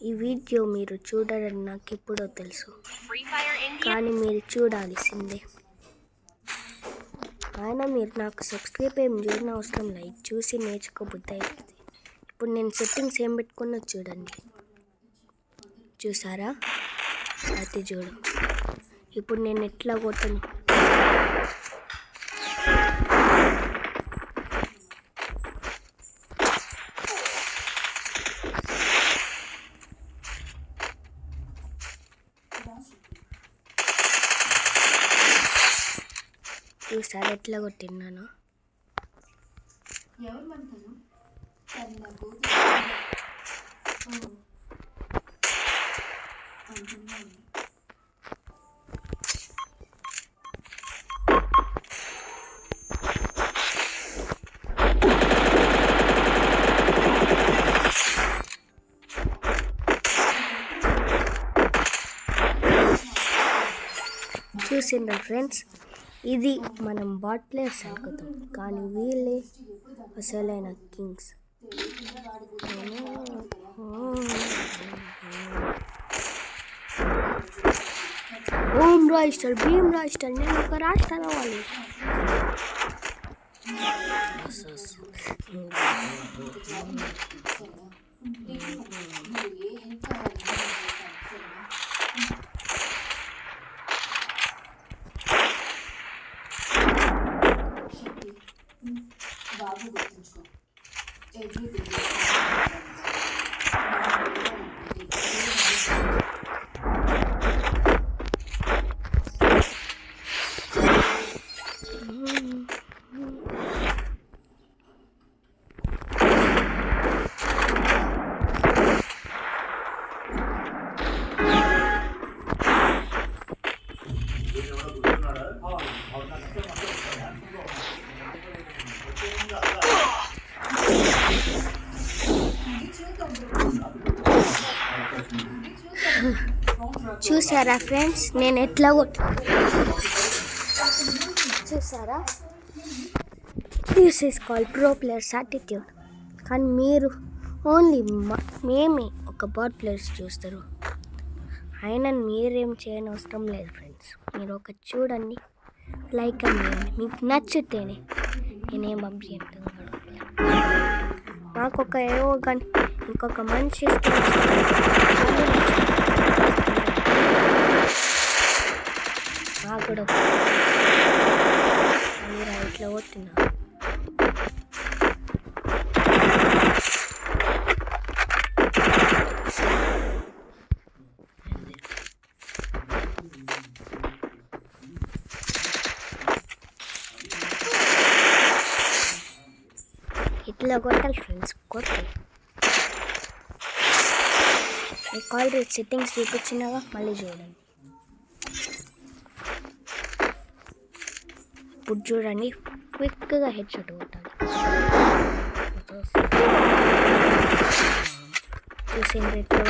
ఈ వీడియో మీరు చూడాలని నాకు ఎప్పుడో తెలుసు, కానీ మీరు చూడాల్సిందే. అయినా మీరు నాకు సబ్స్క్రైబ్ ఏం చేయని అవసరం లేదు, చూసి నేర్చుకోబుద్ధి అవుతుంది. ఇప్పుడు నేను సెట్టింగ్స్ ఏం పెట్టుకున్నా చూడండి, చూసారా? అది చూడు. ఇప్పుడు నేను ఎట్లా కొట్టను, చూసారా ఎట్లా కొట్టినాను? చూసిండ్రా ఫ్రెండ్స్, ఇది మనం బాట్ ప్లేయర్స్ అనుకుంటాం, కానీ వీళ్ళే అసలైన కింగ్స్. ఓం రాయిస్టర్, భీమ్ రాయిస్టర్, నేను ఒక రాష్ట్రాల వాళ్ళు. బాబు గుర్తుంచుకో, చూసారా ఫ్రెండ్స్ నేను ఎట్లా చూసారా? This is called pro players attitude. కానీ మీరు ఓన్లీ మేమే ఒక బాట్ ప్లేయర్స్ చూస్తారు. అయినా మీరేం చేయని అవసరం లేదు ఫ్రెండ్స్. మీరు ఒక చూడండి, లైక్ చేయండి, మీకు నచ్చితేనే నేనేం పంపించాను. నాకు ఒక ఏవో కానీ ఇంకొక మనిషి నాకు కూడా ఇట్లా కొట్టినా. ఇట్లా కొట్టాలి ఫ్రెండ్స్, కొట్టాలి. మీకు ఆల్రెడీ సెట్టింగ్స్ చూపించినాగా, మళ్ళీ చూడండి. ఇప్పుడు చూడండి, క్విక్గా హెడ్ షాట్ కొట్టాలి. చూసింది ఎట్లా